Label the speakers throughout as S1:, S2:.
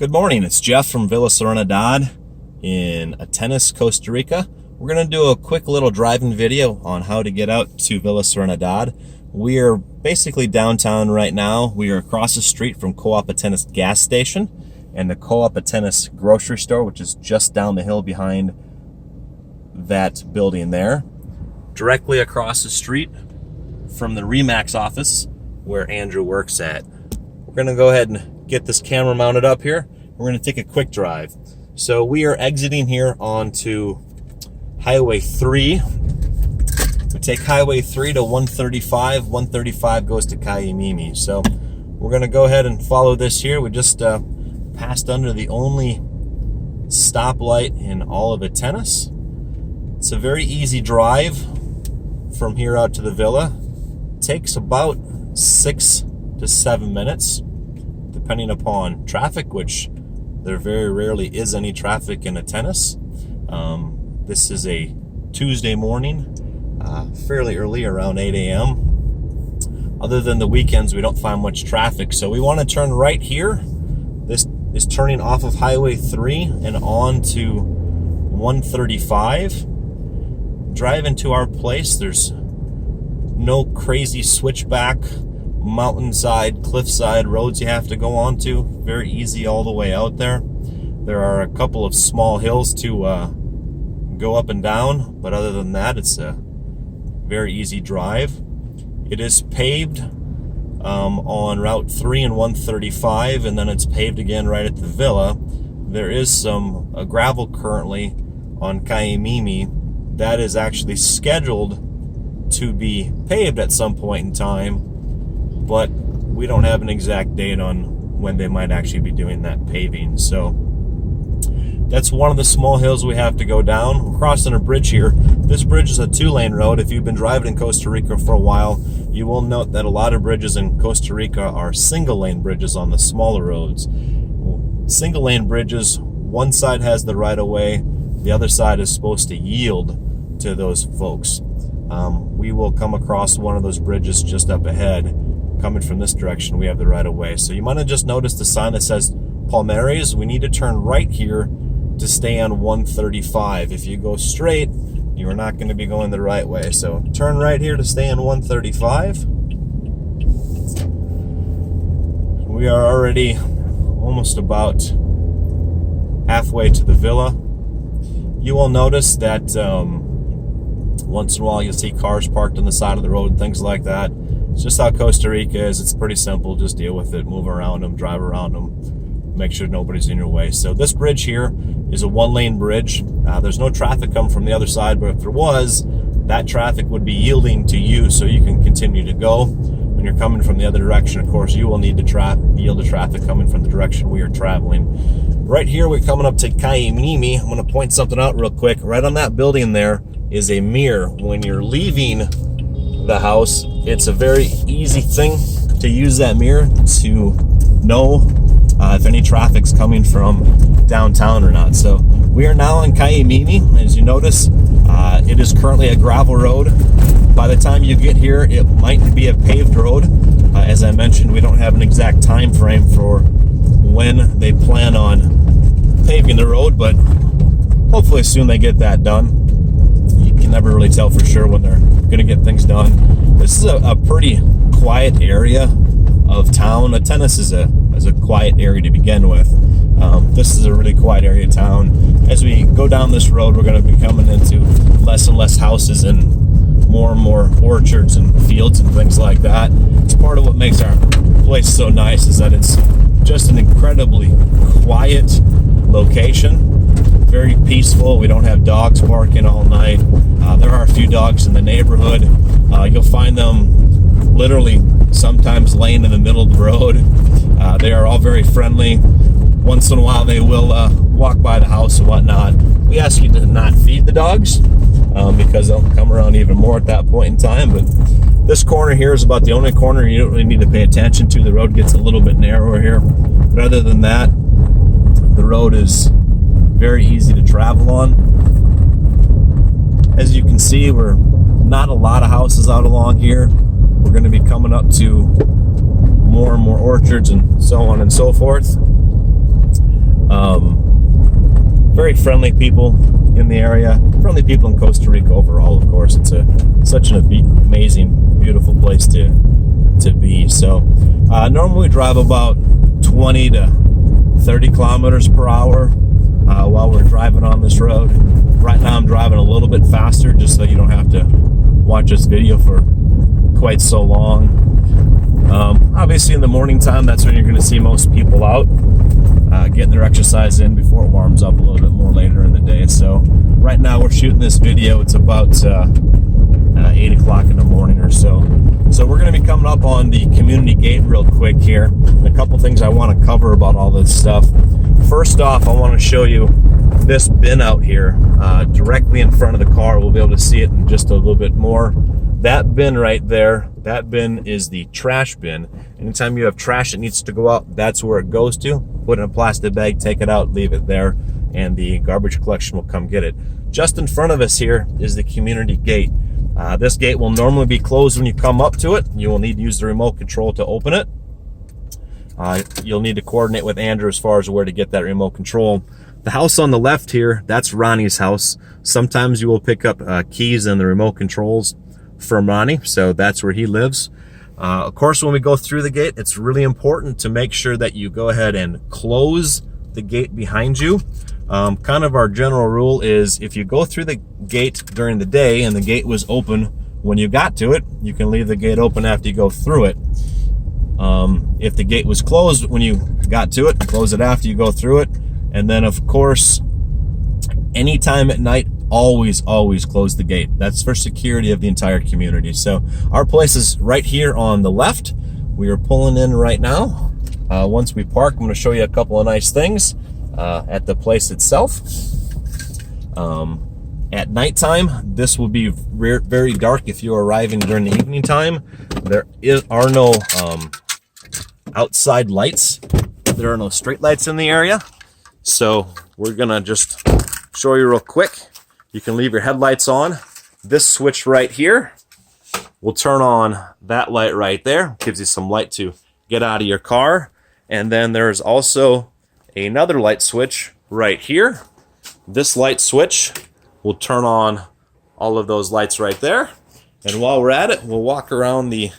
S1: Good morning, it's Jeff from Villa Serenidad in Coopeatenas, Costa Rica. We're going to do a quick little driving video on how to get out to Villa Serenidad. We are basically downtown right now. We are across the street from Coopeatenas gas station and the Coopeatenas grocery store, which is just down the hill behind that building there. Directly across the street from the Remax office where Andrew works at. We're going to go ahead and get this camera mounted up here. We're going to take a quick drive. So we are exiting here onto Highway 3. We take Highway 3 to 135. 135 goes to Cayamimi. So we're going to go ahead and follow this here. We just passed under the only stoplight in all of Coopeatenas. It's a very easy drive from here out to the villa. It takes about 6 to 7 minutes, depending upon traffic, which there very rarely is any traffic in Coopeatenas. This is a Tuesday morning, fairly early, around 8 a.m. Other than the weekends, we don't find much traffic. So we want to turn right here. This is turning off of Highway 3 and on to 135. Driving to our place, there's no crazy switchback, mountainside, cliffside roads you have to go onto. Very easy all the way out there. There are a couple of small hills to go up and down, but other than that, it's a very easy drive. It is paved on Route 3 and 135, and then it's paved again right at the villa. There is some gravel currently on Cayamimi that is actually scheduled to be paved at some point in time, but we don't have an exact date on when they might actually be doing that paving. So that's one of the small hills we have to go down. We're crossing a bridge here. This bridge is a 2-lane road. If you've been driving in Costa Rica for a while, you will note that a lot of bridges in Costa Rica are single-lane bridges on the smaller roads. Single-lane bridges, one side has the right-of-way, the other side is supposed to yield to those folks. We will come across one of those bridges just up ahead. Coming from this direction, we have the right of way. So you might have just noticed the sign that says Palmares. We need to turn right here to stay on 135. If you go straight, you are not going to be going the right way. So turn right here to stay on 135. We are already almost about halfway to the villa. You will notice that once in a while you'll see cars parked on the side of the road and things like that. It's just how Costa Rica is. It's pretty simple. Just deal with it. Move around them, drive around them, make sure nobody's in your way. So this bridge here is a 1-lane bridge. There's no traffic coming from the other side, but if there was, that traffic would be yielding to you so you can continue to go. When you're coming from the other direction, of course, you will need to yield to traffic coming from the direction we are traveling. Right here, we're coming up to Cayamimi. I'm going to point something out real quick. Right on that building there is a mirror. When you're leaving the house, it's a very easy thing to use that mirror to know if any traffic's coming from downtown or not. So we are now in Cayamimi. As you notice, it is currently a gravel road. By the time you get here, it might be a paved road. As I mentioned, we don't have an exact time frame for when they plan on paving the road, but hopefully soon they get that done. You can never really tell for sure when they're going to get things done. This is a pretty quiet area of town. Coopeatenas is a quiet area to begin with. This is a really quiet area of town. As we go down this road, we're going to be coming into less and less houses and more orchards and fields and things like that. It's part of what makes our place so nice, is that it's just an incredibly quiet location. Very peaceful. We don't have dogs barking all night. There are a few dogs in the neighborhood. You'll find them literally sometimes laying in the middle of the road. They are all very friendly. Once in a while they will walk by the house and whatnot. We ask you to not feed the dogs because they'll come around even more at that point in time. But this corner here is about the only corner you don't really need to pay attention to. The road gets a little bit narrower here. But other than that, the road is very easy to travel on. As you can see, we're not a lot of houses out along here. We're going to be coming up to more and more orchards and so on and so forth. very friendly people in the area, friendly people in Costa Rica overall, of course. It's such an amazing, beautiful place to be. So normally we drive about 20 to 30 kilometers per hour while we're driving on this road. Right now I'm driving a little bit faster just so you don't have to watch this video for quite so long. Obviously in the morning time, that's when you're going to see most people out getting their exercise in before it warms up a little bit more later in the day. So right now we're shooting this video. It's about 8 o'clock in the morning or so. So we're going to be coming up on the community gate real quick here. And a couple things I want to cover about all this stuff. First off, I want to show you this bin out here directly in front of the car. We'll be able to see it in just a little bit more. That bin right there, that bin is the trash bin. Anytime you have trash that needs to go out, that's where it goes to. Put it in a plastic bag, take it out, leave it there, and the garbage collection will come get it. Just in front of us here is the community gate. This gate will normally be closed when you come up to it. You will need to use the remote control to open it. You'll need to coordinate with Andrew as far as where to get that remote control. The house on the left here, that's Ronnie's house. Sometimes you will pick up keys and the remote controls from Ronnie, so that's where he lives. Of course, when we go through the gate, it's really important to make sure that you go ahead and close the gate behind you. Kind of our general rule is if you go through the gate during the day and the gate was open when you got to it, you can leave the gate open after you go through it. If the gate was closed when you got to it, close it after you go through it. And then of course, anytime at night, always close the gate. That's for security of the entire community. So our place is right here on the left. We are pulling in right now. Once we park, I'm going to show you a couple of nice things at the place itself. At nighttime, this will be very dark if you're arriving during the evening time. There are no outside lights. There are no street lights in the area. So we're gonna just show you real quick. You can leave your headlights on. This switch right here will turn on that light right there. Gives you some light to get out of your car. And then there's also another light switch right here. This light switch will turn on all of those lights right there. And while we're at it, we'll walk around the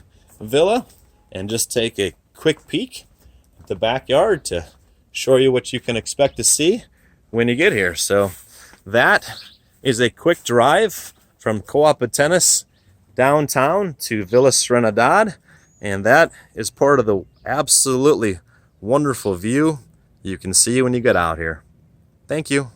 S1: villa and just take a quick peek at the backyard to show you what you can expect to see when you get here. So that is a quick drive from Coopeatenas downtown to Villa Serenidad, and that is part of the absolutely wonderful view you can see when you get out here. Thank you.